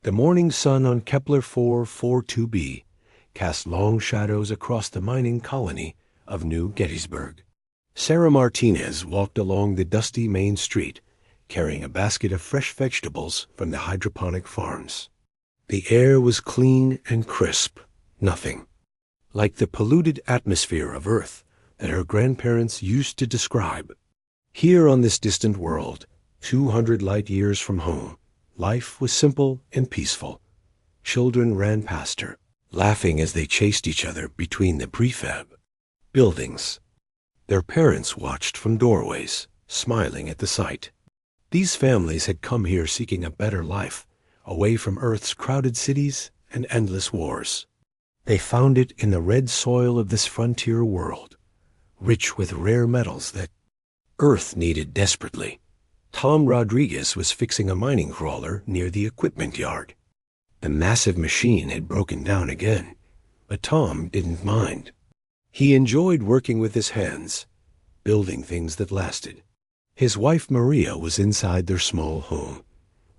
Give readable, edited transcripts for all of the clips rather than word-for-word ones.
The morning sun on Kepler 442b cast long shadows across the mining colony of New Gettysburg. Sarah Martinez walked along the dusty main street, carrying a basket of fresh vegetables from the hydroponic farms. The air was clean and crisp, nothing like the polluted atmosphere of Earth that her grandparents used to describe. Here on this distant world, 200 light years from home, life was simple and peaceful. Children ran past her, laughing as they chased each other between the prefab buildings. Their parents watched from doorways, smiling at the sight. These families had come here seeking a better life, away from Earth's crowded cities and endless wars. They found it in the red soil of this frontier world, rich with rare metals that Earth needed desperately. Tom Rodriguez was fixing a mining crawler near the equipment yard. The massive machine had broken down again, but Tom didn't mind. He enjoyed working with his hands, building things that lasted. His wife Maria was inside their small home,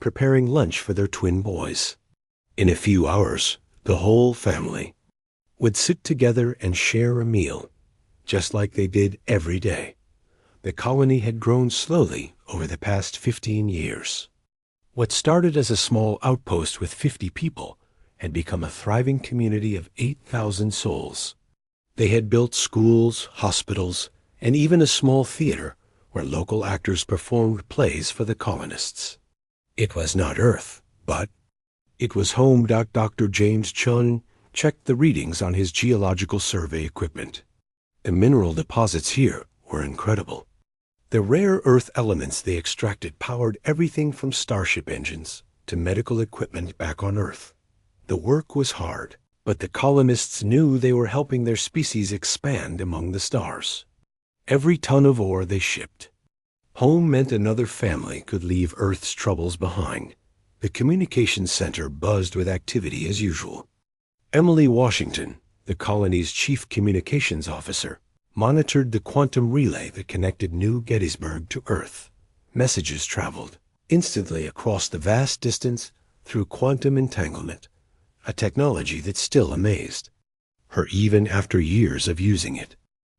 preparing lunch for their twin boys. In a few hours, the whole family would sit together and share a meal, just like they did every day. The colony had grown slowly over the past 15 years. What started as a small outpost with 50 people had become a thriving community of 8,000 souls. They had built schools, hospitals, and even a small theater where local actors performed plays for the colonists. It was not Earth, but it was home. Dr. James Chun checked the readings on his geological survey equipment. The mineral deposits here were incredible. The rare Earth elements they extracted powered everything from starship engines to medical equipment back on Earth. The work was hard, but the colonists knew they were helping their species expand among the stars. Every ton of ore they shipped home meant another family could leave Earth's troubles behind. The communications center buzzed with activity as usual. Emily Washington, the colony's chief communications officer, monitored the quantum relay that connected New Gettysburg to Earth. Messages traveled instantly across the vast distance through quantum entanglement, a technology that still amazed her even after years of using it.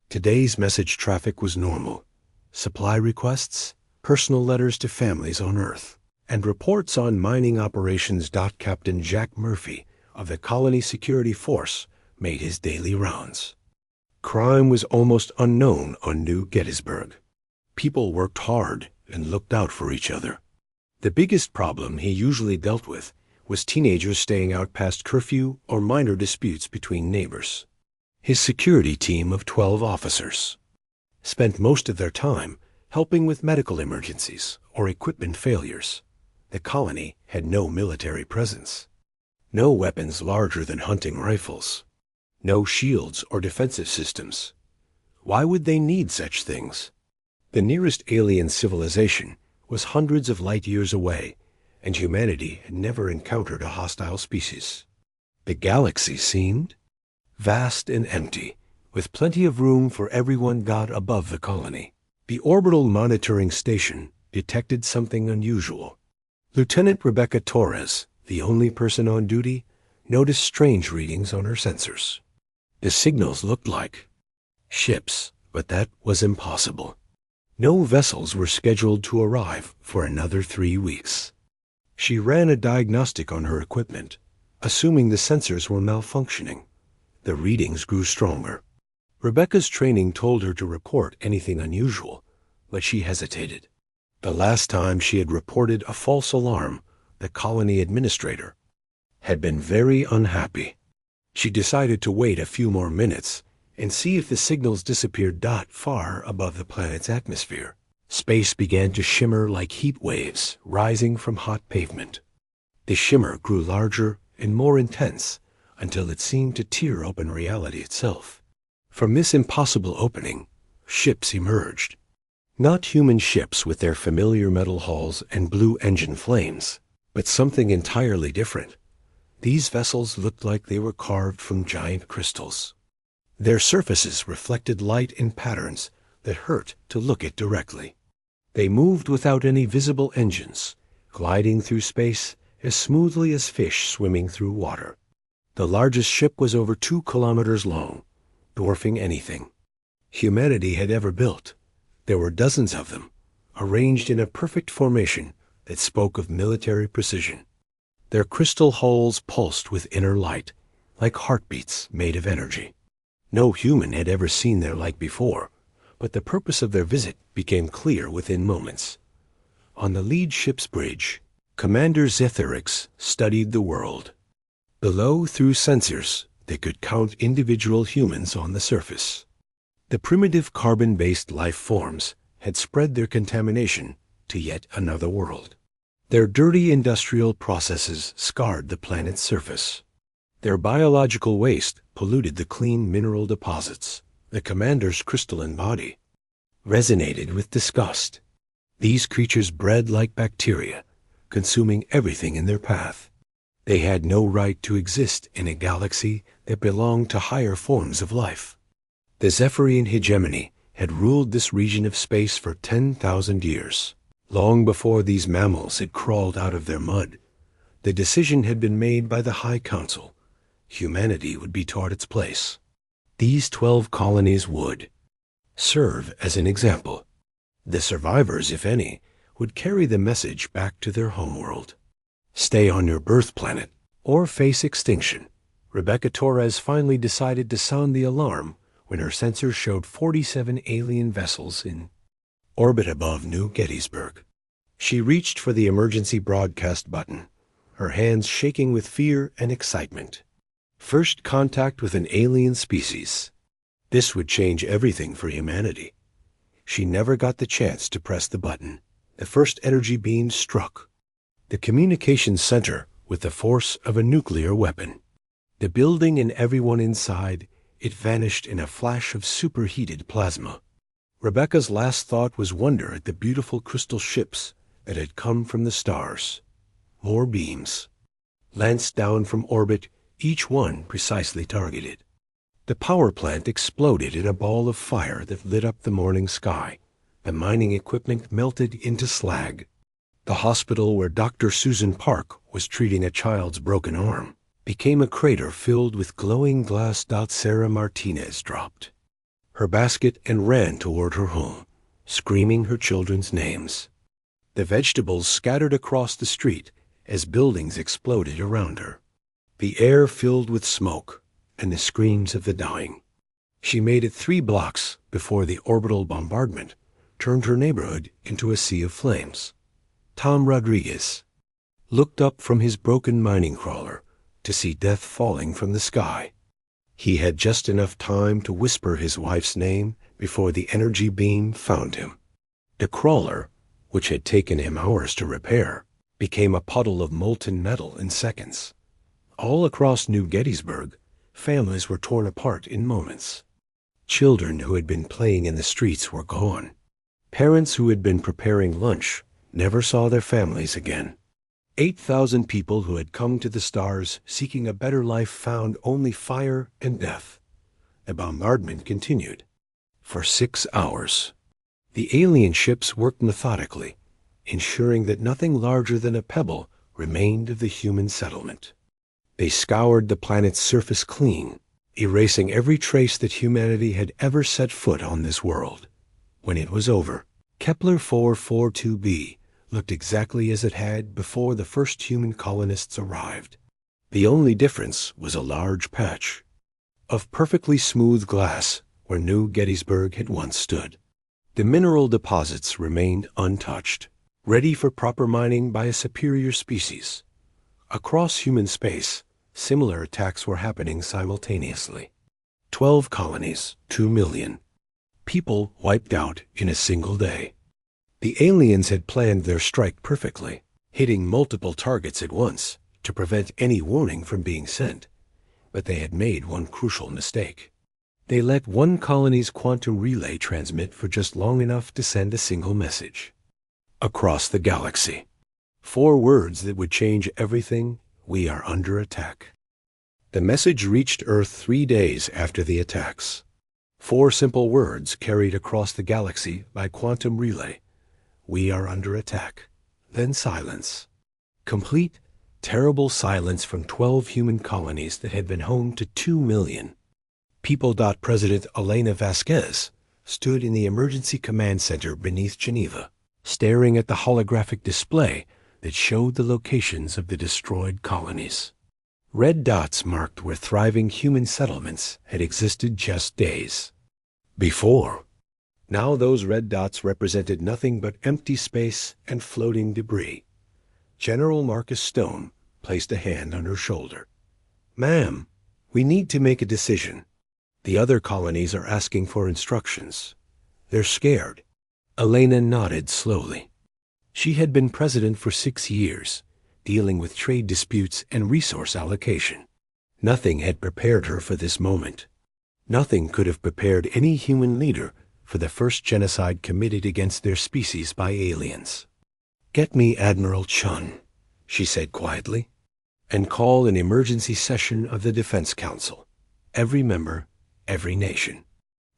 Today's message traffic was normal. Supply requests, personal letters to families on Earth, and reports on mining operations. Captain Jack Murphy of the Colony Security Force made his daily rounds. Crime was almost unknown on New Gettysburg. People worked hard and looked out for each other. The biggest problem he usually dealt with was teenagers staying out past curfew or minor disputes between neighbors. His security team of 12 officers spent most of their time helping with medical emergencies or equipment failures. The colony had no military presence, no weapons larger than hunting rifles, no shields or defensive systems. Why would they need such things? The nearest alien civilization was hundreds of light years away, and humanity had never encountered a hostile species. The galaxy seemed vast and empty, with plenty of room for everyone. God above the colony, the orbital monitoring station detected something unusual. Lieutenant Rebecca Torres, the only person on duty, noticed strange readings on her sensors. The signals looked like ships, but that was impossible. No vessels were scheduled to arrive for another 3 weeks. She ran a diagnostic on her equipment, assuming the sensors were malfunctioning. The readings grew stronger. Rebecca's training told her to report anything unusual, but she hesitated. The last time she had reported a false alarm, the colony administrator had been very unhappy. She decided to wait a few more minutes and see if the signals disappeared. Far above the planet's atmosphere, space began to shimmer like heat waves rising from hot pavement. The shimmer grew larger and more intense until it seemed to tear open reality itself. From this impossible opening, ships emerged. Not human ships with their familiar metal hulls and blue engine flames, but something entirely different. These vessels looked like they were carved from giant crystals. Their surfaces reflected light in patterns that hurt to look at directly. They moved without any visible engines, gliding through space as smoothly as fish swimming through water. The largest ship was over 2 kilometers long, dwarfing anything humanity had ever built. There were dozens of them, arranged in a perfect formation that spoke of military precision. Their crystal hulls pulsed with inner light, like heartbeats made of energy. No human had ever seen their like before, but the purpose of their visit became clear within moments. On the lead ship's bridge, Commander Zethyrix studied the world. Below, through sensors, they could count individual humans on the surface. The primitive carbon-based life forms had spread their contamination to yet another world. Their dirty industrial processes scarred the planet's surface. Their biological waste polluted the clean mineral deposits. The commander's crystalline body resonated with disgust. These creatures bred like bacteria, consuming everything in their path. They had no right to exist in a galaxy that belonged to higher forms of life. The Zephyrian hegemony had ruled this region of space for 10,000 years. Long before these mammals had crawled out of their mud, the decision had been made by the High Council. Humanity would be taught its place. These 12 colonies would serve as an example. The survivors, if any, would carry the message back to their homeworld. Stay on your birth planet or face extinction. Rebecca Torres finally decided to sound the alarm when her sensors showed 47 alien vessels in orbit above New Gettysburg. She reached for the emergency broadcast button, her hands shaking with fear and excitement. First contact with an alien species. This would change everything for humanity. She never got the chance to press the button. The first energy beam struck the communications center with the force of a nuclear weapon. The building and everyone inside, it vanished in a flash of superheated plasma. Rebecca's last thought was wonder at the beautiful crystal ships that had come from the stars. More beams lanced down from orbit, each one precisely targeted. The power plant exploded in a ball of fire that lit up the morning sky. The mining equipment melted into slag. The hospital where Dr. Susan Park was treating a child's broken arm became a crater filled with glowing glass. Sarah Martinez dropped her basket and ran toward her home, screaming her children's names. The vegetables scattered across the street as buildings exploded around her. The air filled with smoke and the screams of the dying. She made it 3 blocks before the orbital bombardment turned her neighborhood into a sea of flames. Tom Rodriguez looked up from his broken mining crawler to see death falling from the sky. He had just enough time to whisper his wife's name before the energy beam found him. The crawler, which had taken him hours to repair, became a puddle of molten metal in seconds. All across New Gettysburg, families were torn apart in moments. Children who had been playing in the streets were gone. Parents who had been preparing lunch never saw their families again. 8,000 people who had come to the stars seeking a better life found only fire and death. The bombardment continued for 6 hours. The alien ships worked methodically, ensuring that nothing larger than a pebble remained of the human settlement. They scoured the planet's surface clean, erasing every trace that humanity had ever set foot on this world. When it was over, Kepler 442b looked exactly as it had before the first human colonists arrived. The only difference was a large patch of perfectly smooth glass where New Gettysburg had once stood. The mineral deposits remained untouched, ready for proper mining by a superior species. Across human space, similar attacks were happening simultaneously. 12 colonies, 2 million. People wiped out in a single day. The aliens had planned their strike perfectly, hitting multiple targets at once to prevent any warning from being sent. But they had made one crucial mistake. They let one colony's quantum relay transmit for just long enough to send a single message across the galaxy. 4 words that would change everything: we are under attack. The message reached Earth 3 days after the attacks. 4 simple words carried across the galaxy by quantum relay: we are under attack. Then silence. Complete Terrible silence from 12 human colonies that had been home to 2 million. People. President Elena Vasquez stood in the emergency command center beneath Geneva, staring at the holographic display that showed the locations of the destroyed colonies. Red dots marked where thriving human settlements had existed just days before. Now those red dots represented nothing but empty space and floating debris. General Marcus Stone placed a hand on her shoulder. "Ma'am, we need to make a decision. The other colonies are asking for instructions. They're scared." Elena nodded slowly. She had been president for 6 years, dealing with trade disputes and resource allocation. Nothing had prepared her for this moment. Nothing could have prepared any human leader for the first genocide committed against their species by aliens. "Get me Admiral Chun," she said quietly, "and call an emergency session of the Defense Council. Every member, every nation.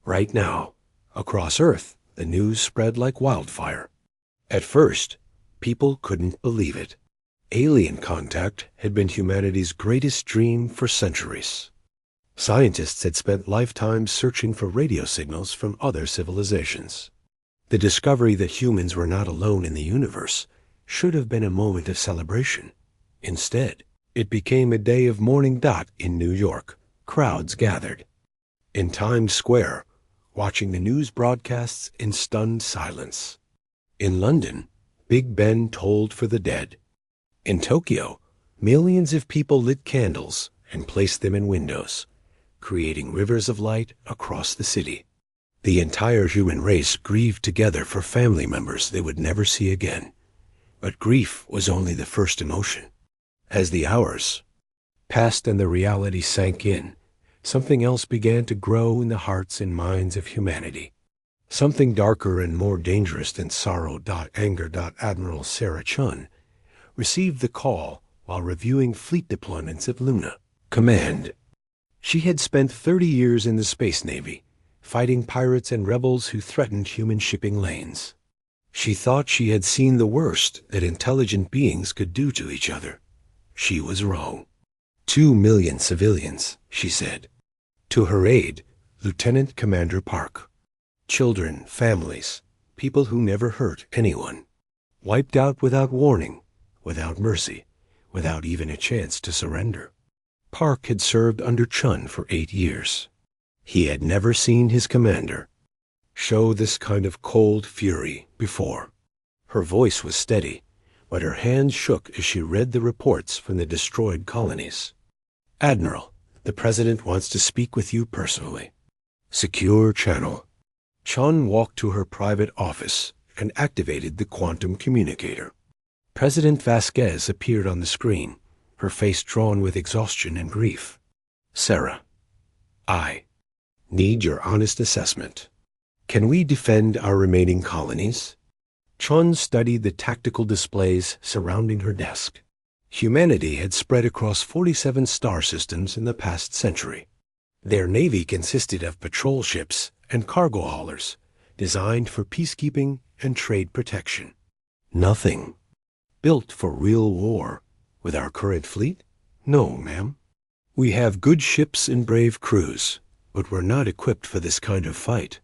Right now, across Earth, the news spread like wildfire. At first, people couldn't believe it. Alien contact had been humanity's greatest dream for centuries. Scientists had spent lifetimes searching for radio signals from other civilizations. The discovery that humans were not alone in the universe should have been a moment of celebration. Instead, it became a day of mourning. In New York, crowds gathered. In Times Square, watching the news broadcasts in stunned silence. In London, Big Ben tolled for the dead. In Tokyo, millions of people lit candles and placed them in windows, creating rivers of light across the city. The entire human race grieved together for family members they would never see again. But grief was only the first emotion. As the hours passed and the reality sank in, something else began to grow in the hearts and minds of humanity. Something darker and more dangerous than sorrow. Anger. Admiral Sarah Chun received the call while reviewing fleet deployments of Luna Command. She had spent 30 years in the Space Navy, fighting pirates and rebels who threatened human shipping lanes. She thought she had seen the worst that intelligent beings could do to each other. She was wrong. 2 million civilians, she said. To her aide, Lieutenant Commander Park. Children, families, people who never hurt anyone. Wiped out without warning, without mercy, without even a chance to surrender. Park had served under Chun for 8 years. He had never seen his commander show this kind of cold fury before. Her voice was steady, but her hands shook as she read the reports from the destroyed colonies. "Admiral, the President wants to speak with you personally. Secure channel." Chun walked to her private office and activated the quantum communicator. President Vasquez appeared on the screen, her face drawn with exhaustion and grief. "Sarah, I need your honest assessment. Can we defend our remaining colonies?" Chun studied the tactical displays surrounding her desk. Humanity had spread across 47 star systems in the past century. Their navy consisted of patrol ships and cargo haulers, designed for peacekeeping and trade protection. Nothing built for real war with our current fleet? No, ma'am. We have good ships and brave crews, but we're not equipped for this kind of fight.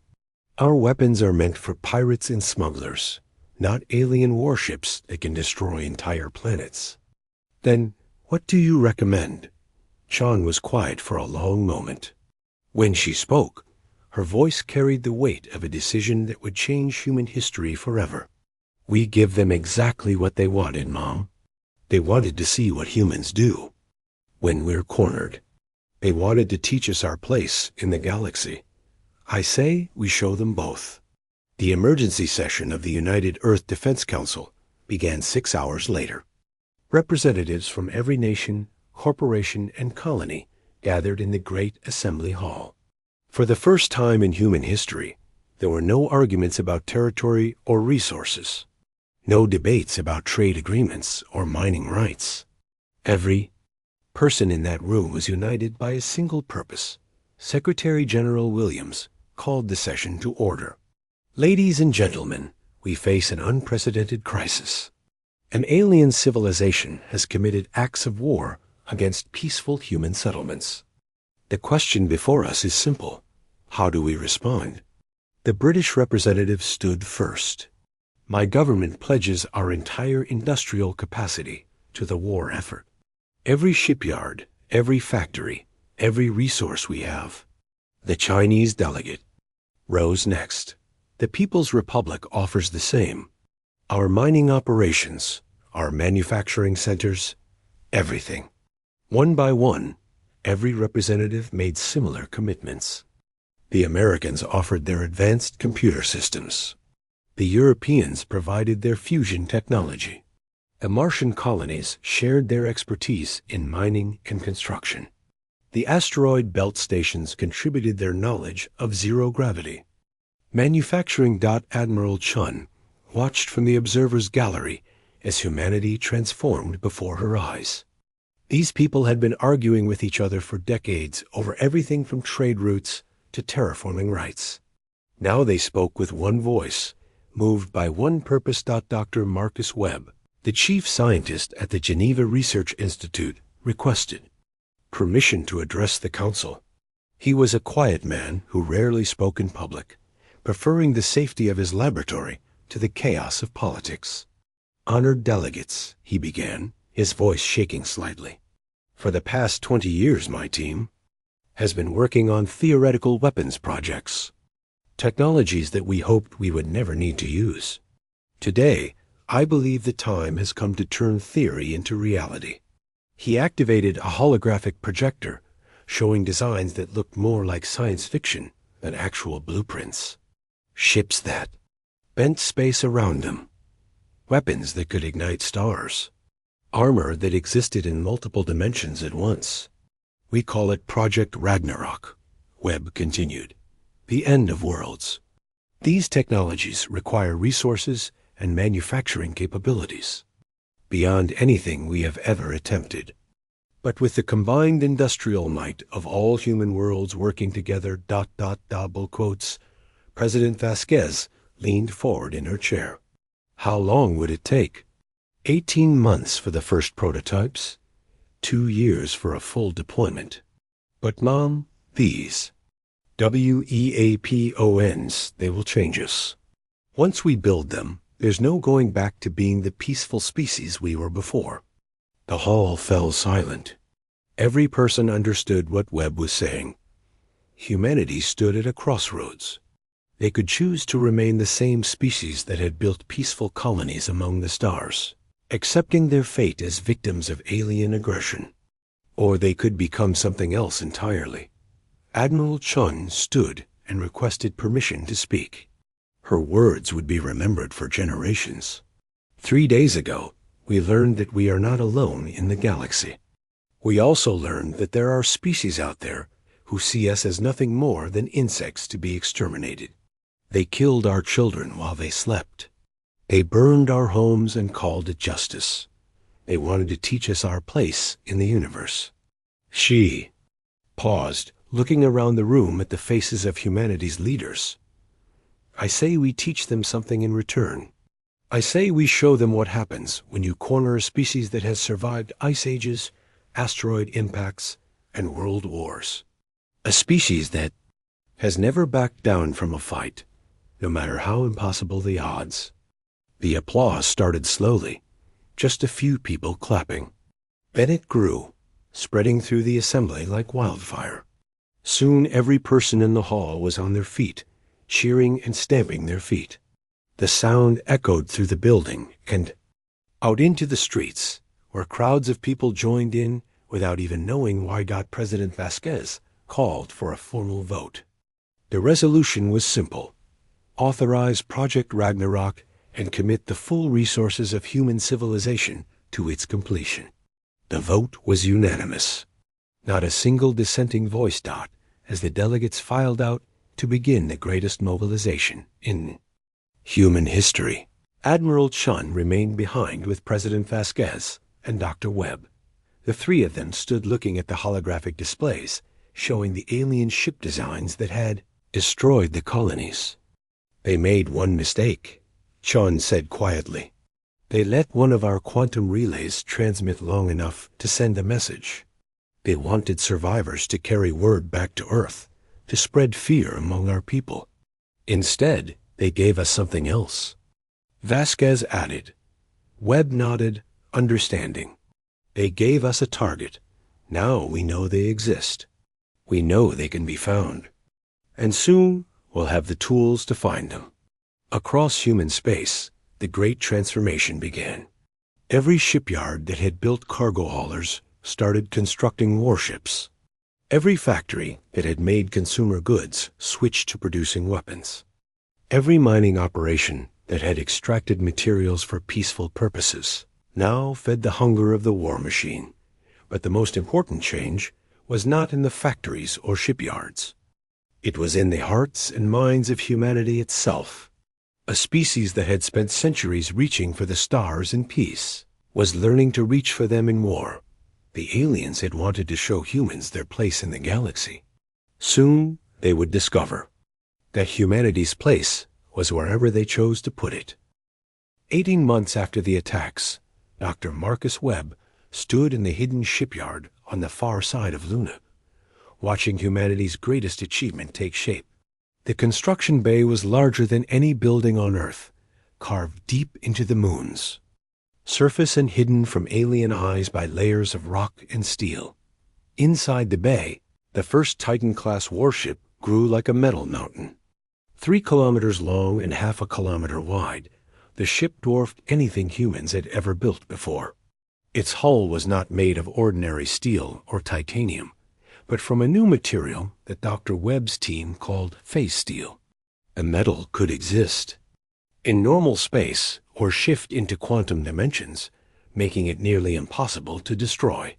Our weapons are meant for pirates and smugglers, not alien warships that can destroy entire planets. Then, what do you recommend? Chun was quiet for a long moment. When she spoke, her voice carried the weight of a decision that would change human history forever. We give them exactly what they wanted, Mom. They wanted to see what humans do when we're cornered. They wanted to teach us our place in the galaxy. I say we show them both. The emergency session of the United Earth Defense Council began 6 hours later. Representatives from every nation, corporation, and colony gathered in the Great Assembly Hall. For the first time in human history, there were no arguments about territory or resources. No debates about trade agreements or mining rights. Every person in that room was united by a single purpose. Secretary General Williams called the session to order. Ladies and gentlemen, we face an unprecedented crisis. An alien civilization has committed acts of war against peaceful human settlements. The question before us is simple. How do we respond? The British representative stood first. My government pledges our entire industrial capacity to the war effort. Every shipyard, every factory, every resource we have. The Chinese delegate rose next. The People's Republic offers the same. Our mining operations, our manufacturing centers, everything. One by one, every representative made similar commitments. The Americans offered their advanced computer systems. The Europeans provided their fusion technology. The Martian colonies shared their expertise in mining and construction. The asteroid belt stations contributed their knowledge of zero gravity. Manufacturing. Admiral Chun watched from the observer's gallery as humanity transformed before her eyes. These people had been arguing with each other for decades over everything from trade routes to terraforming rights. Now they spoke with one voice, moved by one purpose. Dr. Marcus Webb, the chief scientist at the Geneva Research Institute, requested permission to address the council. He was a quiet man who rarely spoke in public, preferring the safety of his laboratory to the chaos of politics. Honored delegates, he began, his voice shaking slightly. For the past 20 years, my team has been working on theoretical weapons projects, technologies that we hoped we would never need to use. Today, I believe the time has come to turn theory into reality. He activated a holographic projector, showing designs that looked more like science fiction than actual blueprints. Ships that bent space around them, weapons that could ignite stars, armor that existed in multiple dimensions at once. We call it Project Ragnarok, Webb continued. The end of worlds. These technologies require resources and manufacturing capabilities beyond anything we have ever attempted. But with the combined industrial might of all human worlds working together, double quotes, President Vasquez leaned forward in her chair. How long would it take? 18 months for the first prototypes, 2 years for a full deployment. But Mom, these WEAPONs, they will change us. Once we build them, there's no going back to being the peaceful species we were before. The hall fell silent. Every person understood what Webb was saying. Humanity stood at a crossroads. They could choose to remain the same species that had built peaceful colonies among the stars, accepting their fate as victims of alien aggression. Or they could become something else entirely. Admiral Chun stood and requested permission to speak. Her words would be remembered for generations. 3 days ago, we learned that we are not alone in the galaxy. We also learned that there are species out there who see us as nothing more than insects to be exterminated. They killed our children while they slept. They burned our homes and called it justice. They wanted to teach us our place in the universe. She paused, looking around the room at the faces of humanity's leaders. I say we teach them something in return. I say we show them what happens when you corner a species that has survived ice ages, asteroid impacts, and world wars. A species that has never backed down from a fight, no matter how impossible the odds. The applause started slowly, just a few people clapping. Then it grew, spreading through the assembly like wildfire. Soon every person in the hall was on their feet, cheering and stamping their feet. The sound echoed through the building and out into the streets, where crowds of people joined in without even knowing why. President Vasquez called for a formal vote. The resolution was simple: authorize Project Ragnarok and commit the full resources of human civilization to its completion. The vote was unanimous. Not a single dissenting voice. As the delegates filed out to begin the greatest mobilization in human history. Admiral Chun remained behind with President Vasquez and Dr. Webb. The three of them stood looking at the holographic displays, showing the alien ship designs that had destroyed the colonies. They made one mistake, Chun said quietly. They let one of our quantum relays transmit long enough to send a message. They wanted survivors to carry word back to Earth, to spread fear among our people. Instead, they gave us something else. Vasquez added. Webb nodded, understanding. They gave us a target. Now we know they exist. We know they can be found. And soon we'll have the tools to find them. Across human space, the great transformation began. Every shipyard that had built cargo haulers started constructing warships. Every factory that had made consumer goods switched to producing weapons. Every mining operation that had extracted materials for peaceful purposes now fed the hunger of the war machine. But the most important change was not in the factories or shipyards. It was in the hearts and minds of humanity itself. A species that had spent centuries reaching for the stars in peace was learning to reach for them in war. The aliens had wanted to show humans their place in the galaxy. Soon they would discover that humanity's place was wherever they chose to put it. 18 months after the attacks, Dr. Marcus Webb stood in the hidden shipyard on the far side of Luna, watching humanity's greatest achievement take shape. The construction bay was larger than any building on Earth, carved deep into the moons, surface and hidden from alien eyes by layers of rock and steel. Inside the bay, the first Titan-class warship grew like a metal mountain. 3 kilometers long and half a kilometer wide, the ship dwarfed anything humans had ever built before. Its hull was not made of ordinary steel or titanium, but from a new material that Dr. Webb's team called phase steel. A metal could exist in normal space or shift into quantum dimensions, making it nearly impossible to destroy.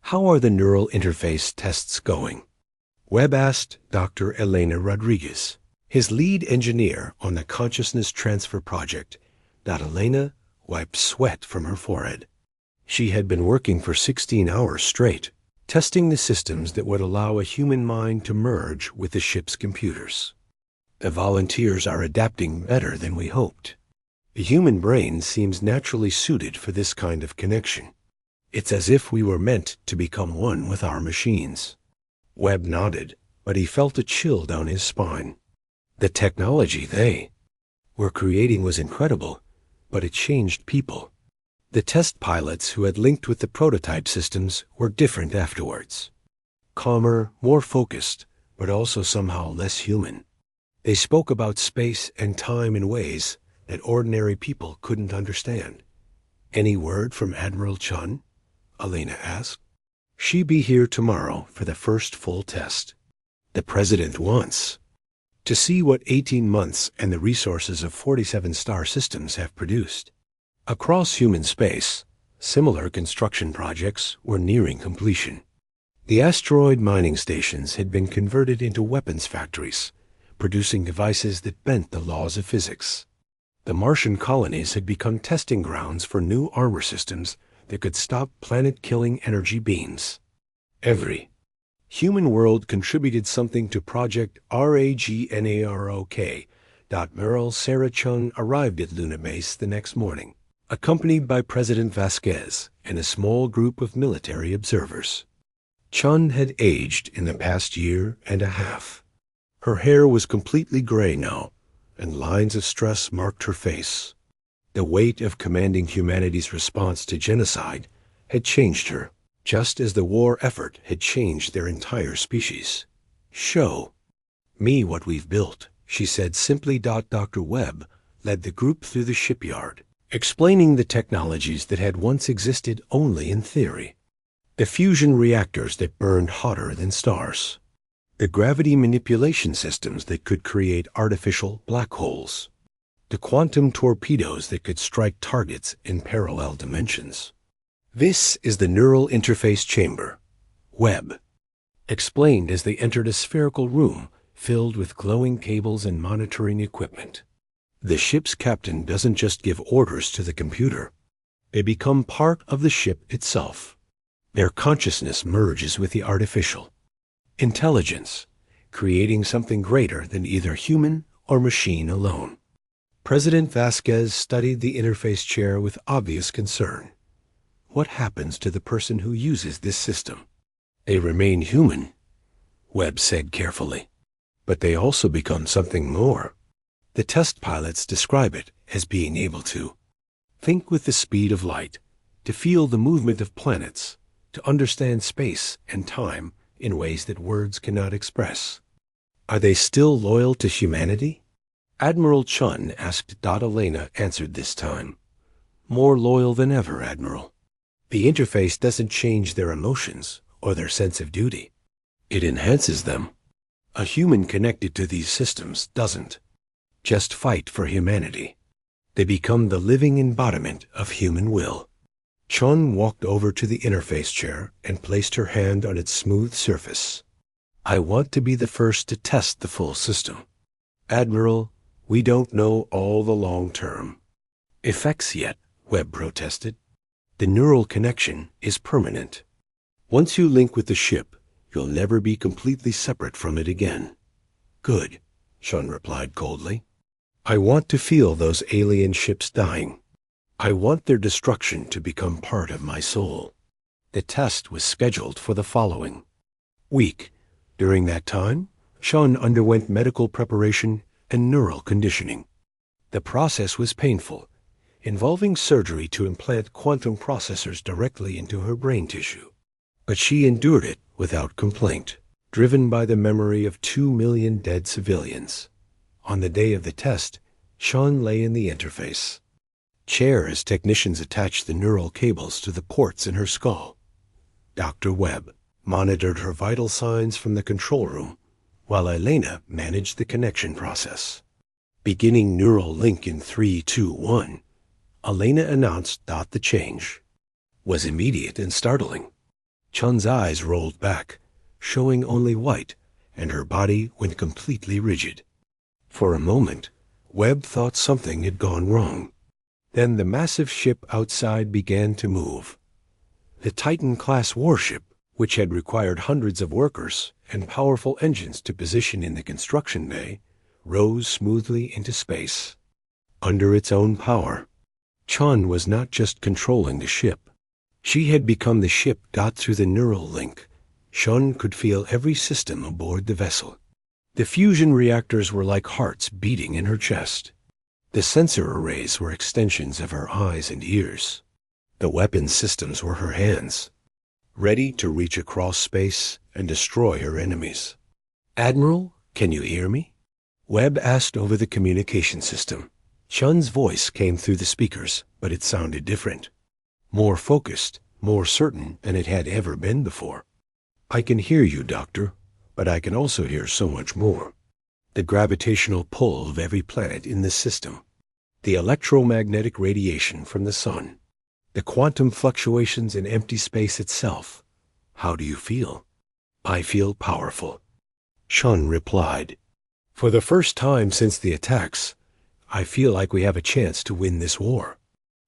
How are the neural interface tests going? Webb asked Dr. Elena Rodriguez, his lead engineer on the consciousness transfer project. Elena wiped sweat from her forehead. She had been working for 16 hours straight, testing the systems that would allow a human mind to merge with the ship's computers. The volunteers are adapting better than we hoped. The human brain seems naturally suited for this kind of connection. It's as if we were meant to become one with our machines. Webb nodded, but he felt a chill down his spine. The technology they were creating was incredible, but it changed people. The test pilots who had linked with the prototype systems were different afterwards. Calmer, more focused, but also somehow less human. They spoke about space and time in ways that ordinary people couldn't understand. Any word from Admiral Chun? Elena asked. She be here tomorrow for the first full test. The president wants to see what 18 months and the resources of 47 star systems have produced. Across human space, similar construction projects were nearing completion. The asteroid mining stations had been converted into weapons factories, producing devices that bent the laws of physics. The Martian colonies had become testing grounds for new armor systems that could stop planet-killing energy beams. Every human world contributed something to Project RAGNAROK. Admiral Sarah Chun arrived at Luna Base the next morning, accompanied by President Vasquez and a small group of military observers. Chun had aged in the past year and a half. Her hair was completely gray now, and lines of stress marked her face. The weight of commanding humanity's response to genocide had changed her, just as the war effort had changed their entire species. Show me what we've built, she said simply. Dr. Webb led the group through the shipyard, explaining the technologies that had once existed only in theory. The fusion reactors that burned hotter than stars. The gravity manipulation systems that could create artificial black holes. The quantum torpedoes that could strike targets in parallel dimensions. This is the neural interface chamber, Webb explained as they entered a spherical room filled with glowing cables and monitoring equipment. The ship's captain doesn't just give orders to the computer. They become part of the ship itself. Their consciousness merges with the artificial intelligence, creating something greater than either human or machine alone. President Vasquez studied the interface chair with obvious concern. What happens to the person who uses this system? They remain human, Webb said carefully. But they also become something more. The test pilots describe it as being able to think with the speed of light, to feel the movement of planets, to understand space and time in ways that words cannot express. Are they still loyal to humanity? Admiral Chun asked. Elena answered this time. More loyal than ever, Admiral. The interface doesn't change their emotions or their sense of duty. It enhances them. A human connected to these systems doesn't just fight for humanity. They become the living embodiment of human will. Chun walked over to the interface chair and placed her hand on its smooth surface. I want to be the first to test the full system. Admiral, we don't know all the long-term effects yet, Webb protested. The neural connection is permanent. Once you link with the ship, you'll never be completely separate from it again. Good, Chun replied coldly. I want to feel those alien ships dying. I want their destruction to become part of my soul. The test was scheduled for the following week. During that time, Chun underwent medical preparation and neural conditioning. The process was painful, involving surgery to implant quantum processors directly into her brain tissue. But she endured it without complaint, driven by the memory of 2 million dead civilians. On the day of the test, Chun lay in the interface chair as technicians attached the neural cables to the ports in her skull. Dr. Webb monitored her vital signs from the control room, while Elena managed the connection process. Beginning neural link in 3, 2, 1, Elena announced that the change was immediate and startling. Chun's eyes rolled back, showing only white, and her body went completely rigid. For a moment, Webb thought something had gone wrong. Then the massive ship outside began to move. The Titan-class warship, which had required hundreds of workers and powerful engines to position in the construction bay, rose smoothly into space. Under its own power, Chun was not just controlling the ship. She had become the ship. Through the neural link, Chun could feel every system aboard the vessel. The fusion reactors were like hearts beating in her chest. The sensor arrays were extensions of her eyes and ears. The weapon systems were her hands, ready to reach across space and destroy her enemies. Admiral, can you hear me? Webb asked over the communication system. Chun's voice came through the speakers, but it sounded different. More focused, more certain than it had ever been before. I can hear you, Doctor, but I can also hear so much more. The gravitational pull of every planet in this system, the electromagnetic radiation from the sun, the quantum fluctuations in empty space itself. How do you feel? I feel powerful, Chun replied. For the first time since the attacks, I feel like we have a chance to win this war.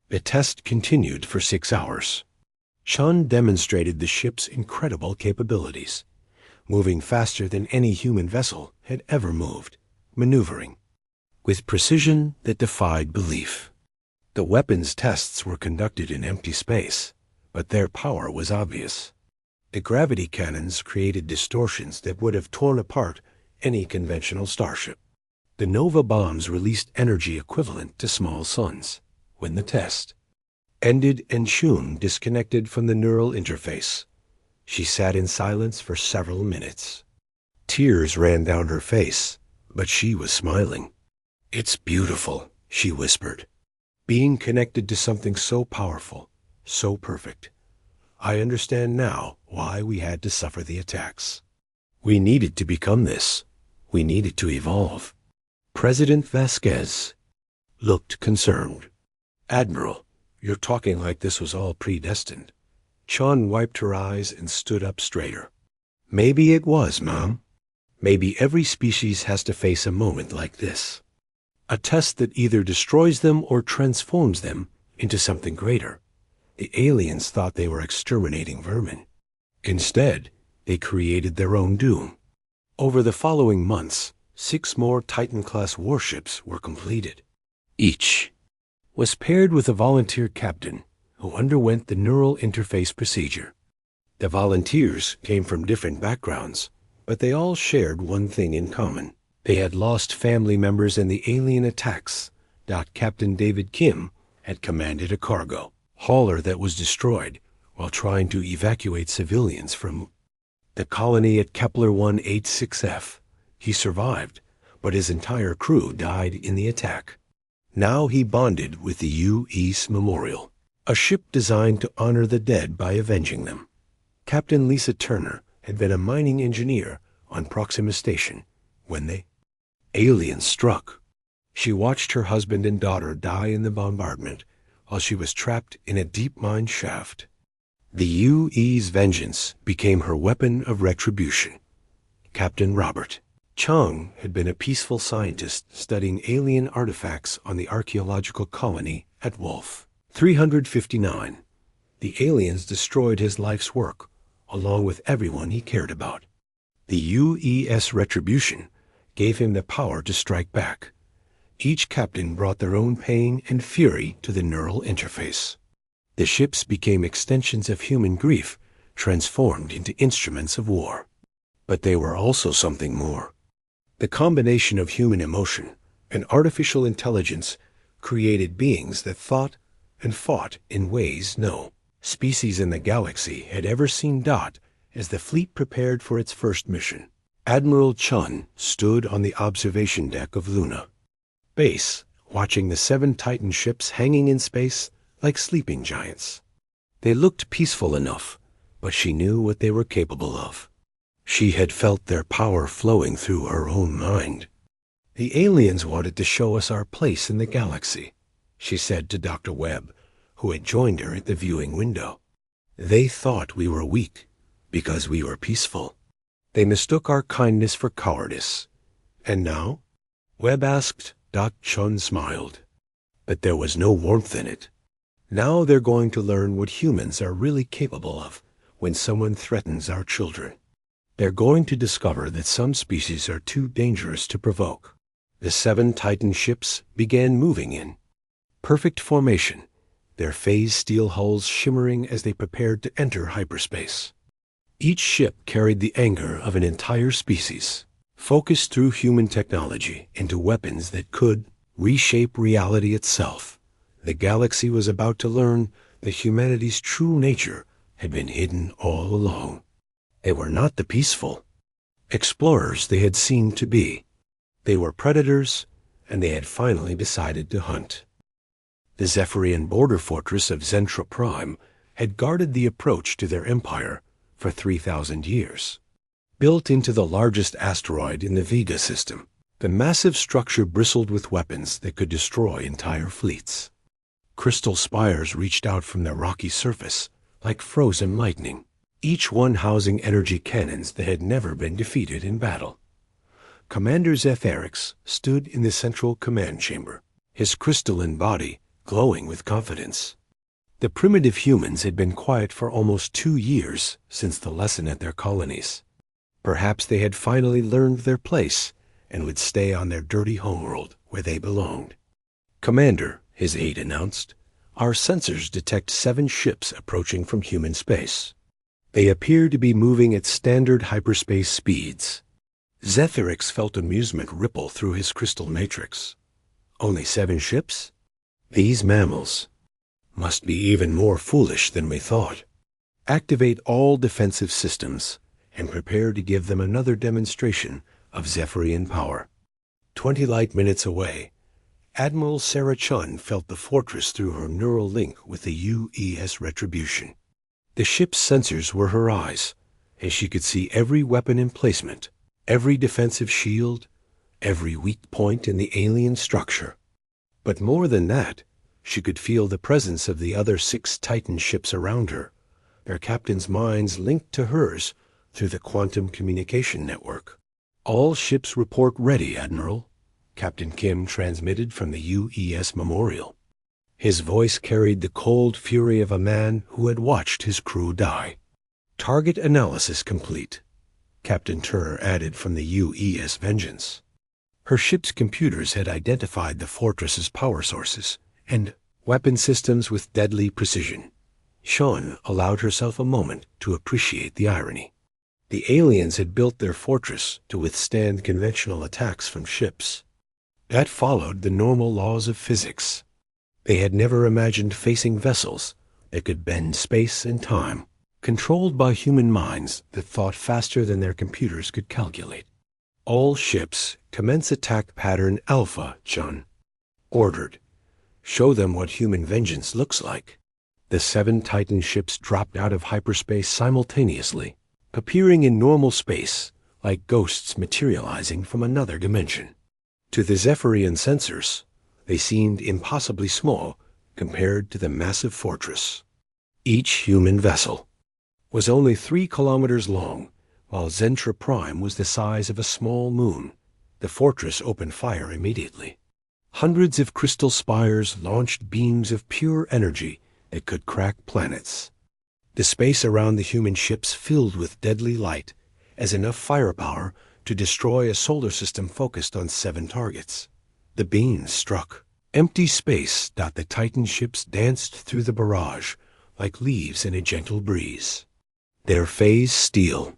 The test continued for 6 hours. Chun demonstrated the ship's incredible capabilities, moving faster than any human vessel had ever moved, maneuvering with precision that defied belief. The weapons tests were conducted in empty space, but their power was obvious. The gravity cannons created distortions that would have torn apart any conventional starship. The Nova bombs released energy equivalent to small suns. When the test ended and Chun disconnected from the neural interface, she sat in silence for several minutes. Tears ran down her face, but she was smiling. It's beautiful, she whispered. Being connected to something so powerful, so perfect. I understand now why we had to suffer the attacks. We needed to become this. We needed to evolve. President Vasquez looked concerned. Admiral, you're talking like this was all predestined. Chun wiped her eyes and stood up straighter. Maybe it was, Mom. Maybe every species has to face a moment like this. A test that either destroys them or transforms them into something greater. The aliens thought they were exterminating vermin. Instead, they created their own doom. Over the following months, 6 more Titan-class warships were completed. Each was paired with a volunteer captain who underwent the neural interface procedure. The volunteers came from different backgrounds, but they all shared one thing in common. They had lost family members in the alien attacks. Captain David Kim had commanded a cargo hauler that was destroyed while trying to evacuate civilians from the colony at Kepler 186F. He survived, but his entire crew died in the attack. Now he bonded with the U.S. Memorial, a ship designed to honor the dead by avenging them. Captain Lisa Turner had been a mining engineer on Proxima Station when the aliens struck. She watched her husband and daughter die in the bombardment while she was trapped in a deep mine shaft. The U.S. vengeance became her weapon of retribution. Captain Robert Chung had been a peaceful scientist studying alien artifacts on the archaeological colony at Wolf 359. The aliens destroyed his life's work, along with everyone he cared about. The U.S. retribution gave him the power to strike back. Each captain brought their own pain and fury to the neural interface. The ships became extensions of human grief, transformed into instruments of war. But they were also something more. The combination of human emotion and artificial intelligence created beings that thought and fought in ways no species in the galaxy had ever seen. As the fleet prepared for its first mission, Admiral Chun stood on the observation deck of Luna base, watching the 7 Titan ships hanging in space like sleeping giants. They looked peaceful enough, but she knew what they were capable of. She had felt their power flowing through her own mind. The aliens wanted to show us our place in the galaxy, she said to Dr. Webb, who had joined her at the viewing window. They thought we were weak because we were peaceful. They mistook our kindness for cowardice. And now? Webb asked. Doc Chun smiled, but there was no warmth in it. Now they're going to learn what humans are really capable of when someone threatens our children. They're going to discover that some species are too dangerous to provoke. The 7 Titan ships began moving in perfect formation, their phase steel hulls shimmering as they prepared to enter hyperspace. Each ship carried the anger of an entire species, focused through human technology into weapons that could reshape reality itself. The galaxy was about to learn that humanity's true nature had been hidden all along. They were not the peaceful explorers they had seemed to be. They were predators, and they had finally decided to hunt. The Zephyrian border fortress of Zentra Prime had guarded the approach to their empire for 3,000 years. Built into the largest asteroid in the Vega system, the massive structure bristled with weapons that could destroy entire fleets. Crystal spires reached out from the rocky surface like frozen lightning, each one housing energy cannons that had never been defeated in battle. Commander Zephyrex stood in the central command chamber, his crystalline body glowing with confidence. The primitive humans had been quiet for almost 2 years since the lesson at their colonies. Perhaps they had finally learned their place and would stay on their dirty homeworld where they belonged. Commander, his aide announced, our sensors detect 7 ships approaching from human space. They appear to be moving at standard hyperspace speeds. Zephyrex felt amusement ripple through his crystal matrix. Only 7 ships? These mammals must be even more foolish than we thought. Activate all defensive systems and prepare to give them another demonstration of Zephyrian power. 20 light minutes away, Admiral Sarah Chun felt the fortress through her neural link with the U.S. retribution. The ship's sensors were her eyes, and she could see every weapon emplacement, every defensive shield, every weak point in the alien structure. But more than that, she could feel the presence of the other 6 Titan ships around her, their captains' minds linked to hers through the quantum communication network. All ships report ready, Admiral, Captain Kim transmitted from the U.S. Memorial. His voice carried the cold fury of a man who had watched his crew die. Target analysis complete, Captain Turner added from the U.S. Vengeance. Her ship's computers had identified the fortress's power sources and weapon systems with deadly precision. Sean allowed herself a moment to appreciate the irony. The aliens had built their fortress to withstand conventional attacks from ships. That followed the normal laws of physics. They had never imagined facing vessels that could bend space and time, controlled by human minds that thought faster than their computers could calculate. All ships commence attack pattern Alpha, Chun ordered. Show them what human vengeance looks like. The 7 Titan ships dropped out of hyperspace simultaneously, appearing in normal space like ghosts materializing from another dimension. To the Zephyrian sensors, they seemed impossibly small compared to the massive fortress. Each human vessel was only 3 kilometers long, while Zentra Prime was the size of a small moon. The fortress opened fire immediately. Hundreds of crystal spires launched beams of pure energy that could crack planets. The space around the human ships filled with deadly light, as enough firepower to destroy a solar system focused on 7 targets. The beams struck empty space. The Titan ships danced through the barrage like leaves in a gentle breeze. Their phase steel.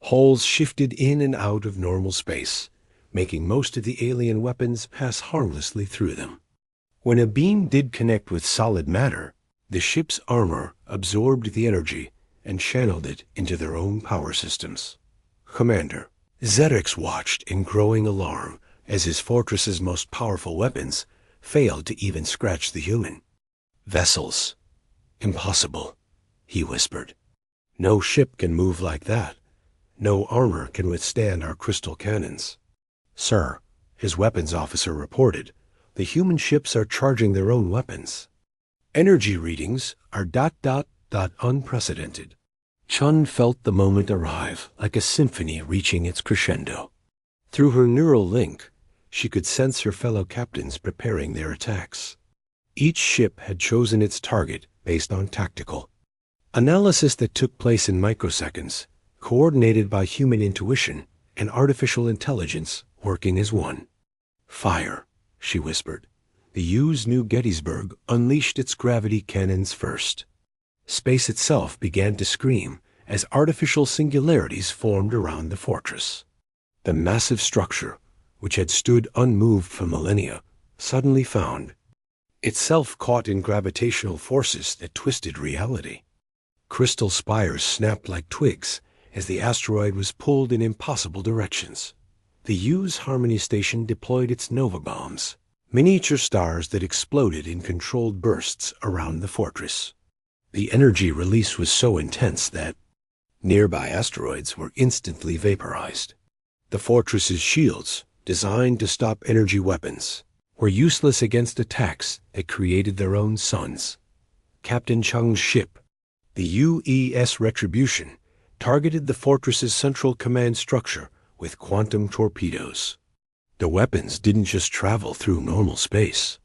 Hulls shifted in and out of normal space, making most of the alien weapons pass harmlessly through them. When a beam did connect with solid matter, the ship's armor absorbed the energy and channeled it into their own power systems. Commander Zerix watched in growing alarm as his fortress's most powerful weapons failed to even scratch the human. Vessels. Impossible, he whispered. No ship can move like that. No armor can withstand our crystal cannons. Sir, his weapons officer reported, the human ships are charging their own weapons. Energy readings are ... unprecedented. Chun felt the moment arrive like a symphony reaching its crescendo. Through her neural link, she could sense her fellow captains preparing their attacks. Each ship had chosen its target based on tactical analysis that took place in microseconds, coordinated by human intuition and artificial intelligence working as one. Fire, she whispered. The U's new Gettysburg unleashed its gravity cannons first. Space itself began to scream as artificial singularities formed around the fortress. The massive structure, which had stood unmoved for millennia, suddenly found itself caught in gravitational forces that twisted reality. Crystal spires snapped like twigs as the asteroid was pulled in impossible directions. The U's Harmony Station deployed its Nova bombs, miniature stars that exploded in controlled bursts around the fortress. The energy release was so intense that nearby asteroids were instantly vaporized. The fortress's shields, designed to stop energy weapons, were useless against attacks that created their own suns. Captain Chung's ship, the UES Retribution, targeted the fortress's central command structure with quantum torpedoes. The weapons didn't just travel through normal space.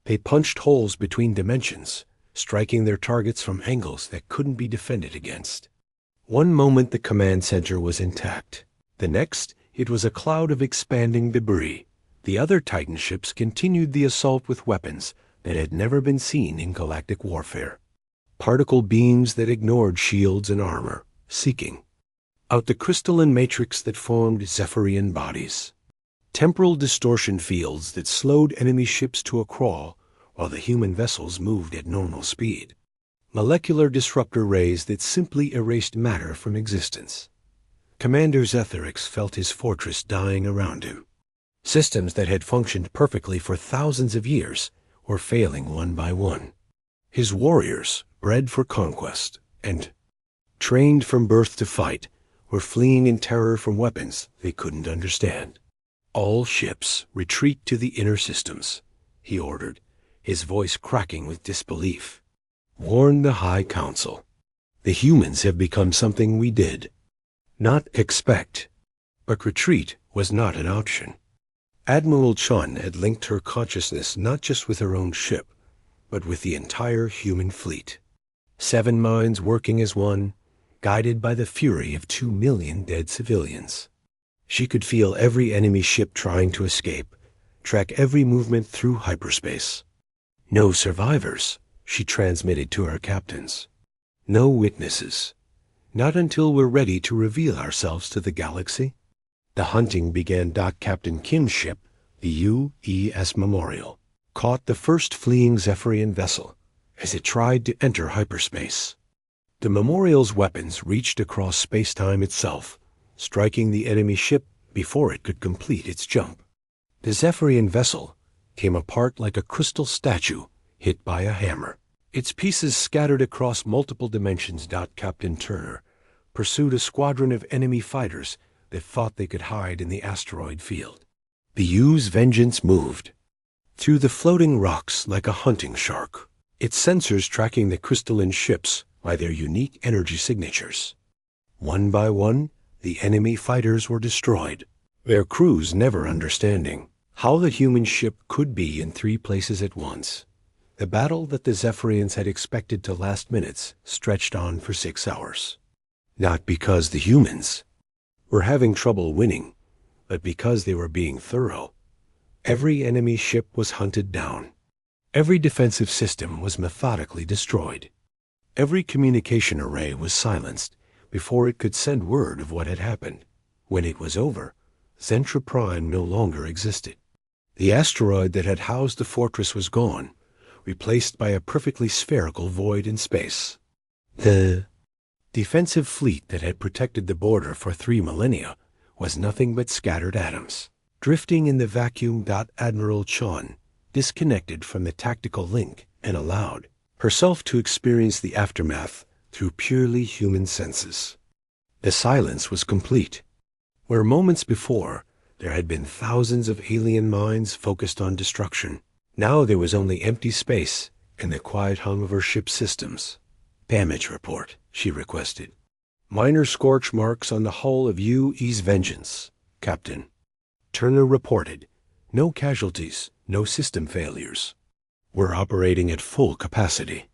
They punched holes between dimensions, striking their targets from angles that couldn't be defended against. One moment the command center was intact. The next, it was a cloud of expanding debris. The other Titan ships continued the assault with weapons that had never been seen in galactic warfare. Particle beams that ignored shields and armor, seeking out the crystalline matrix that formed Zephyrian bodies. Temporal distortion fields that slowed enemy ships to a crawl while the human vessels moved at normal speed. Molecular disruptor rays that simply erased matter from existence. Commander Zetherix felt his fortress dying around him. Systems that had functioned perfectly for thousands of years were failing one by one. His warriors, bred for conquest and trained from birth to fight, were fleeing in terror from weapons they couldn't understand. All ships retreat to the inner systems, he ordered, his voice cracking with disbelief. Warn the High Council. The humans have become something we did not expect. But retreat was not an option. Admiral Chun had linked her consciousness not just with her own ship, but with the entire human fleet. 7 minds working as one, guided by the fury of 2 million dead civilians. She could feel every enemy ship trying to escape, track every movement through hyperspace. "No survivors," she transmitted to her captains. "No witnesses. Not until we're ready to reveal ourselves to the galaxy." The hunting began. Captain Kim's ship, the U.E.S. Memorial, caught the first fleeing Zephyrian vessel as it tried to enter hyperspace. The Memorial's weapons reached across space-time itself, striking the enemy ship before it could complete its jump. The Zephyrian vessel came apart like a crystal statue hit by a hammer. Its pieces scattered across multiple dimensions. Captain Turner pursued a squadron of enemy fighters that thought they could hide in the asteroid field. The U's vengeance moved through the floating rocks like a hunting shark, its sensors tracking the crystalline ships by their unique energy signatures. One by one, the enemy fighters were destroyed, their crews never understanding how the human ship could be in 3 places at once. The battle that the Zephyrians had expected to last minutes stretched on for 6 hours. Not because the humans were having trouble winning, but because they were being thorough. Every enemy ship was hunted down. Every defensive system was methodically destroyed. Every communication array was silenced before it could send word of what had happened. When it was over, Zentra Prime no longer existed. The asteroid that had housed the fortress was gone, replaced by a perfectly spherical void in space. The defensive fleet that had protected the border for 3 millennia was nothing but scattered atoms, drifting in the vacuum. Admiral Chun disconnected from the tactical link and allowed herself to experience the aftermath through purely human senses. The silence was complete. Where moments before there had been thousands of alien minds focused on destruction, now there was only empty space and the quiet hum of her ship's systems. "Damage report," she requested. "Minor scorch marks on the hull of U.E.'s Vengeance, Captain." Turner reported. "No casualties, no system failures. We're operating at full capacity."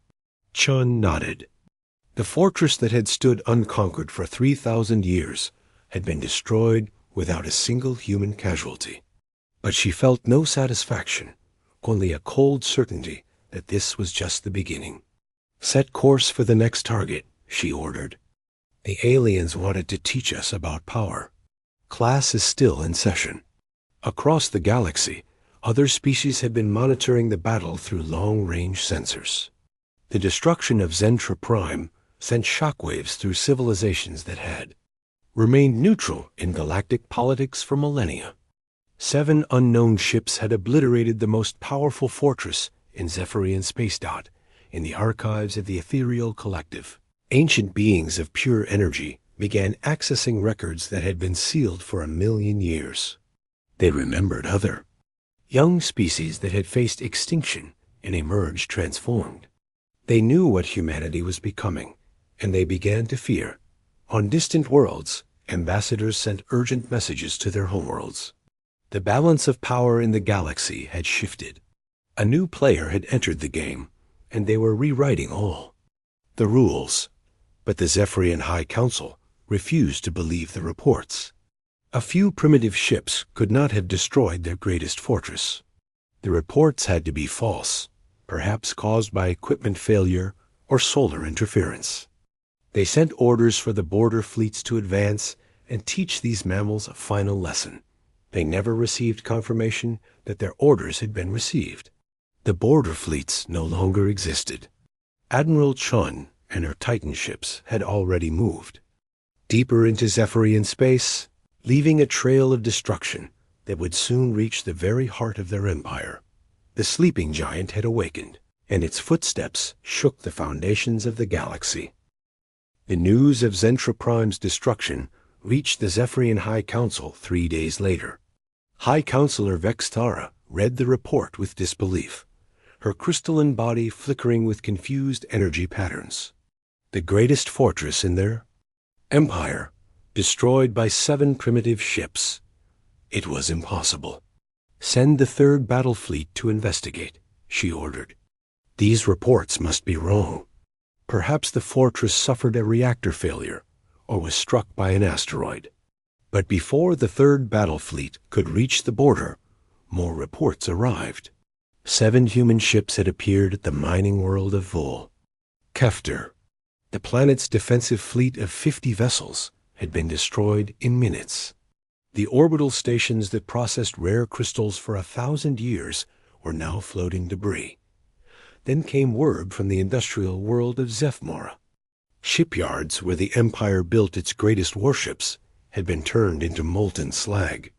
Chun nodded. The fortress that had stood unconquered for 3,000 years had been destroyed without a single human casualty. But she felt no satisfaction, only a cold certainty that this was just the beginning. "Set course for the next target," she ordered. "The aliens wanted to teach us about power." Class is still in session. Across the galaxy, other species had been monitoring the battle through long-range sensors. The destruction of Zentra Prime sent shockwaves through civilizations that had remained neutral in galactic politics for millennia. 7 unknown ships had obliterated the most powerful fortress in Zephyrian space. In the archives of the Ethereal Collective, ancient beings of pure energy began accessing records that had been sealed for 1,000,000 years. They remembered other young species that had faced extinction and emerged transformed. They knew what humanity was becoming, and they began to fear. On distant worlds, ambassadors sent urgent messages to their homeworlds. The balance of power in the galaxy had shifted. A new player had entered the game, and they were rewriting all the rules. But the Zephyrian High Council refused to believe the reports. A few primitive ships could not have destroyed their greatest fortress. The reports had to be false, perhaps caused by equipment failure or solar interference. They sent orders for the border fleets to advance and teach these mammals a final lesson. They never received confirmation that their orders had been received. The border fleets no longer existed. Admiral Chun and her Titan ships had already moved deeper into Zephyrian space, leaving a trail of destruction that would soon reach the very heart of their empire. The sleeping giant had awakened, and its footsteps shook the foundations of the galaxy. The news of Zentra Prime's destruction reached the Zephyrian High Council 3 days later. High Counselor Vextara read the report with disbelief, her crystalline body flickering with confused energy patterns. The greatest fortress in their empire, destroyed by 7 primitive ships. It was impossible. "Send the 3rd battle fleet to investigate," she ordered. "These reports must be wrong. Perhaps the fortress suffered a reactor failure or was struck by an asteroid." But before the third battle fleet could reach the border, more reports arrived. 7 human ships had appeared at the mining world of Vol. Kefter, the planet's defensive fleet of 50 vessels, had been destroyed in minutes. The orbital stations that processed rare crystals for 1,000 years were now floating debris. Then came word from the industrial world of Zephmora. Shipyards where the Empire built its greatest warships had been turned into molten slag.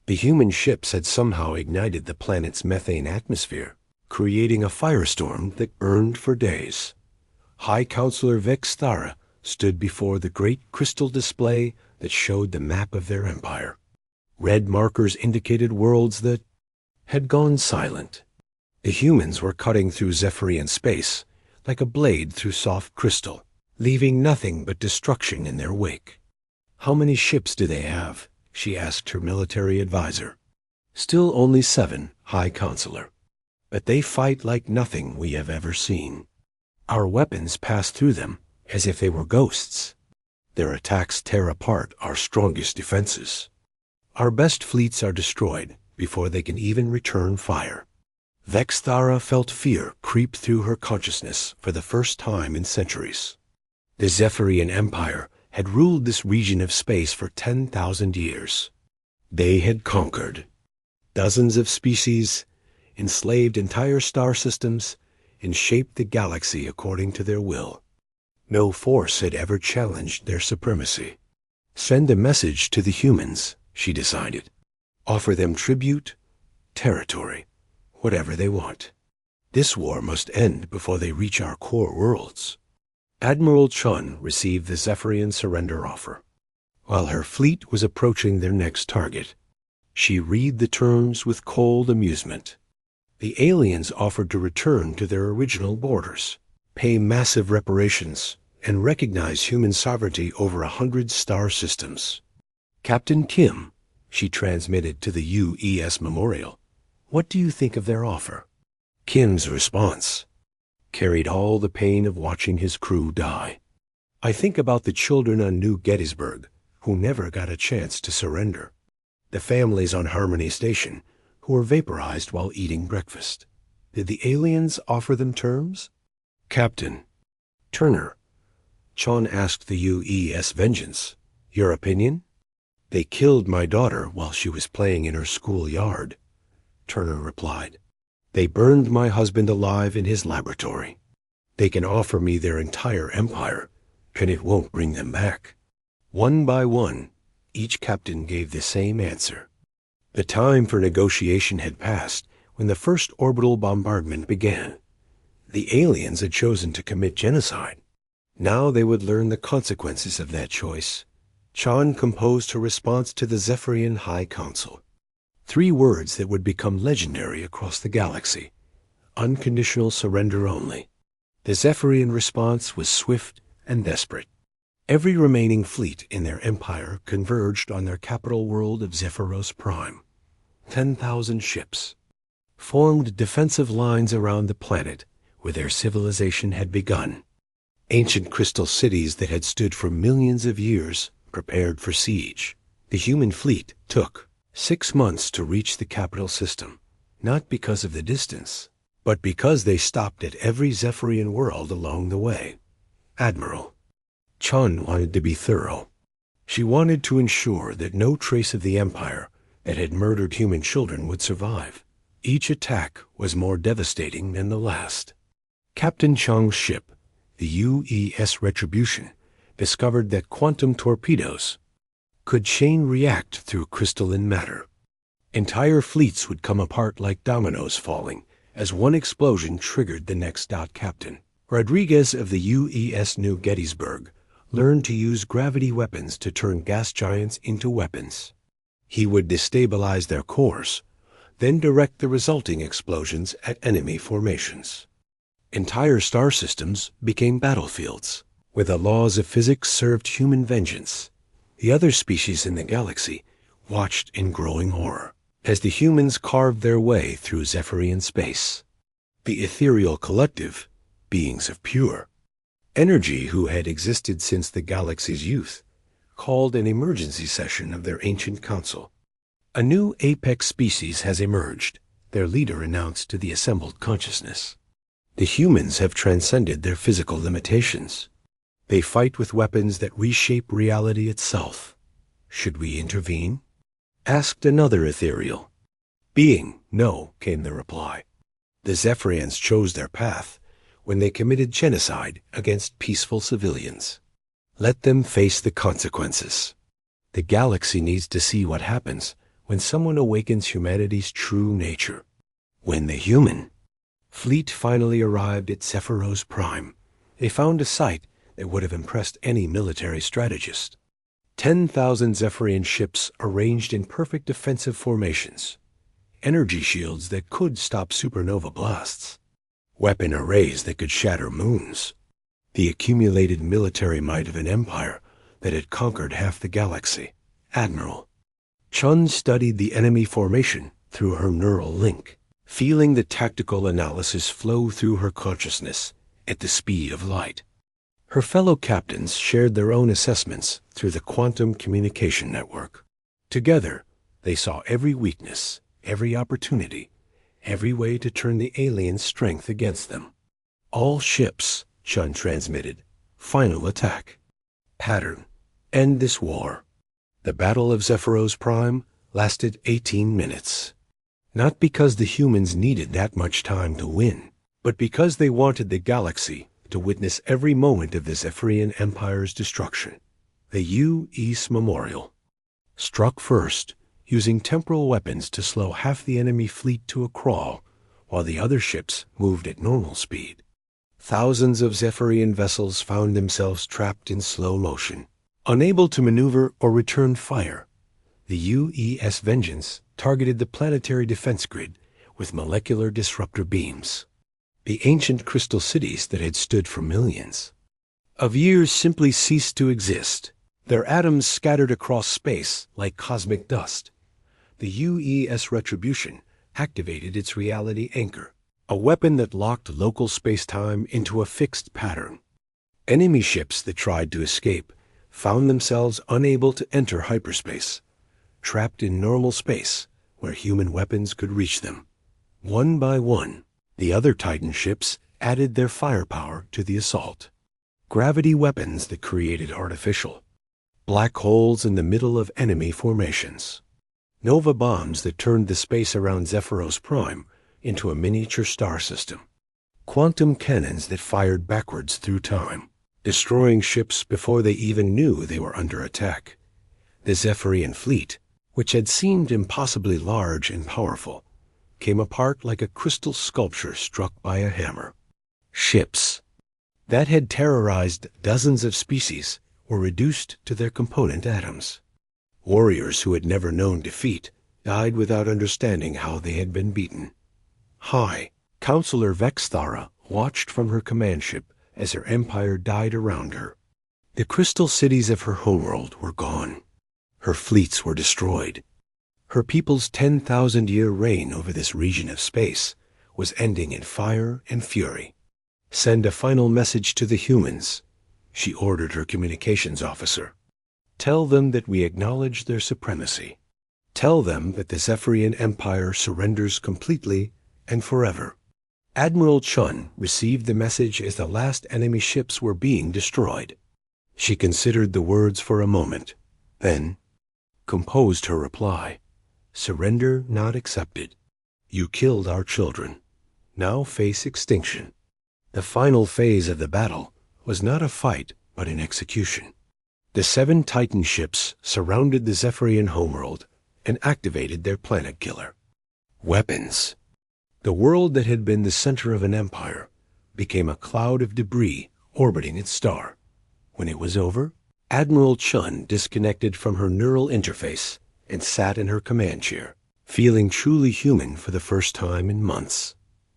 The human ships had somehow ignited the planet's methane atmosphere, creating a firestorm that burned for days. High Counselor Vexthara stood before the great crystal display that showed the map of their empire. Red markers indicated worlds that had gone silent. The humans were cutting through Zephyrian space like a blade through soft crystal, leaving nothing but destruction in their wake. "How many ships do they have?" she asked her military advisor. "Still only 7, High Counselor. But they fight like nothing we have ever seen. Our weapons pass through them as if they were ghosts. Their attacks tear apart our strongest defenses. Our best fleets are destroyed before they can even return fire." Vexthara felt fear creep through her consciousness for the first time in centuries. The Zephyrian Empire had ruled this region of space for 10,000 years. They had conquered dozens of species, enslaved entire star systems, and shaped the galaxy according to their will. No force had ever challenged their supremacy. Send a message to the humans, she decided. Offer them tribute, territory, whatever they want. This war must end before they reach our core worlds. Admiral Chun received the Zephyrian surrender offer. While her fleet was approaching their next target, she read the terms with cold amusement. The aliens offered to return to their original borders, pay massive reparations, and recognize human sovereignty over 100 star systems. "Captain Kim," she transmitted to the UES Memorial, "what do you think of their offer?" Kim's response carried all the pain of watching his crew die. "I think about the children on New Gettysburg who never got a chance to surrender. The families on Harmony Station who were vaporized while eating breakfast. Did the aliens offer them terms?" "Captain Turner," Chon asked the UES Vengeance, "your opinion?" "They killed my daughter while she was playing in her schoolyard," Turner replied. "They burned my husband alive in his laboratory. They can offer me their entire empire, and it won't bring them back." One by one, each captain gave the same answer. The time for negotiation had passed when the first orbital bombardment began. The aliens had chosen to commit genocide. Now they would learn the consequences of that choice. Chan composed her response to the Zephyrian High Council. 3 words that would become legendary across the galaxy. Unconditional surrender only. The Zephyrian response was swift and desperate. Every remaining fleet in their empire converged on their capital world of Zephyros Prime. 10,000 ships formed defensive lines around the planet where their civilization had begun. Ancient crystal cities that had stood for millions of years prepared for siege. The human fleet took 6 months to reach the capital system, not because of the distance, but because they stopped at every Zephyrian world along the way. Admiral Chun wanted to be thorough. She wanted to ensure that no trace of the Empire that had murdered human children would survive. Each attack was more devastating than the last. Captain Chang's ship, the UES Retribution, discovered that quantum torpedoes could chain react through crystalline matter. Entire fleets would come apart like dominoes falling as one explosion triggered the next. Captain Rodriguez of the UES New Gettysburg learned to use gravity weapons to turn gas giants into weapons. He would destabilize their cores, then direct the resulting explosions at enemy formations. Entire star systems became battlefields, where the laws of physics served human vengeance. The other species in the galaxy watched in growing horror as the humans carved their way through Zephyrian space. The ethereal collective, beings of pure energy who had existed since the galaxy's youth, called an emergency session of their ancient council. A new apex species has emerged, their leader announced to the assembled consciousness. The humans have transcended their physical limitations. They fight with weapons that reshape reality itself. Should we intervene? Asked another ethereal. Being, no, came the reply. The Zephyrians chose their path when they committed genocide against peaceful civilians. Let them face the consequences. The galaxy needs to see what happens when someone awakens humanity's true nature. When the human fleet finally arrived at Zephyros Prime, they found a sight that would have impressed any military strategist. 10,000 Zephyrian ships arranged in perfect defensive formations, energy shields that could stop supernova blasts, weapon arrays that could shatter moons, the accumulated military might of an empire that had conquered half the galaxy. Admiral Chun studied the enemy formation through her neural link, feeling the tactical analysis flow through her consciousness at the speed of light. Her fellow captains shared their own assessments through the quantum communication network. Together, they saw every weakness, every opportunity, every way to turn the alien strength against them. All ships, Chun transmitted. Final attack. Pattern. End this war. The Battle of Zephyros Prime lasted 18 minutes. Not because the humans needed that much time to win, but because they wanted the galaxy to witness every moment of the Zephyrian Empire's destruction. The U-East Memorial struck first, using temporal weapons to slow half the enemy fleet to a crawl, while the other ships moved at normal speed. Thousands of Zephyrian vessels found themselves trapped in slow motion, unable to maneuver or return fire. The U.E.S. Vengeance targeted the planetary defense grid with molecular disruptor beams. The ancient crystal cities that had stood for millions of years simply ceased to exist, their atoms scattered across space like cosmic dust. The U.E.S. Retribution activated its reality anchor, a weapon that locked local space-time into a fixed pattern. Enemy ships that tried to escape found themselves unable to enter hyperspace, trapped in normal space where human weapons could reach them. One by one, the other Titan ships added their firepower to the assault. Gravity weapons that created artificial black holes in the middle of enemy formations. Nova bombs that turned the space around Zephyros Prime into a miniature star system. Quantum cannons that fired backwards through time, destroying ships before they even knew they were under attack. The Zephyrian fleet, which had seemed impossibly large and powerful, came apart like a crystal sculpture struck by a hammer. Ships that had terrorized dozens of species were reduced to their component atoms. Warriors who had never known defeat died without understanding how they had been beaten. High Counselor Vexthara watched from her command ship as her empire died around her. The crystal cities of her homeworld were gone. Her fleets were destroyed. Her people's 10,000-year reign over this region of space was ending in fire and fury. Send a final message to the humans, she ordered her communications officer. Tell them that we acknowledge their supremacy. Tell them that the Zephyrian Empire surrenders completely and forever. Admiral Chun received the message as the last enemy ships were being destroyed. She considered the words for a moment, then composed her reply. Surrender not accepted. You killed our children. Now face extinction. The final phase of the battle was not a fight, but an execution. The 7 Titan ships surrounded the Zephyrian homeworld and activated their planet killer. Weapons. The world that had been the center of an empire became a cloud of debris orbiting its star. When it was over, Admiral Chun disconnected from her neural interface and sat in her command chair, feeling truly human for the first time in months.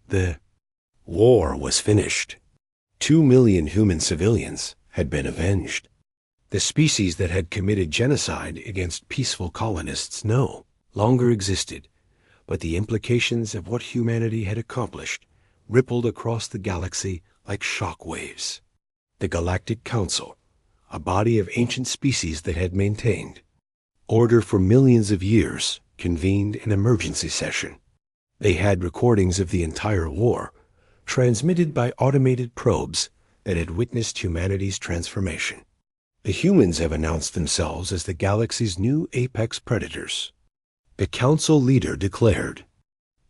The war was finished. 2 million human civilians had been avenged. The species that had committed genocide against peaceful colonists no longer existed, but the implications of what humanity had accomplished rippled across the galaxy like shock waves. The Galactic Council, a body of ancient species that had maintained order for millions of years, convened an emergency session. They had recordings of the entire war, transmitted by automated probes that had witnessed humanity's transformation. The humans have announced themselves as the galaxy's new apex predators. The council leader declared,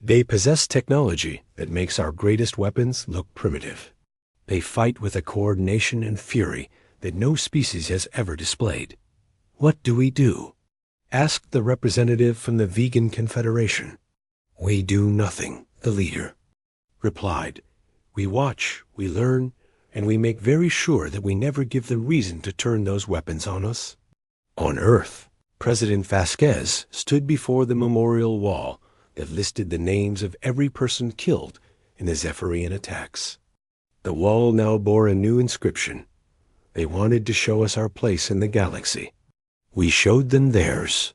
"They possess technology that makes our greatest weapons look primitive. They fight with a coordination and fury that no species has ever displayed. What do we do?" asked the representative from the Vegan Confederation. "We do nothing," the leader replied. "We watch, we learn, and we make very sure that we never give them reason to turn those weapons on us." On Earth, President Vasquez stood before the memorial wall that listed the names of every person killed in the Zephyrian attacks. The wall now bore a new inscription. They wanted to show us our place in the galaxy. We showed them theirs.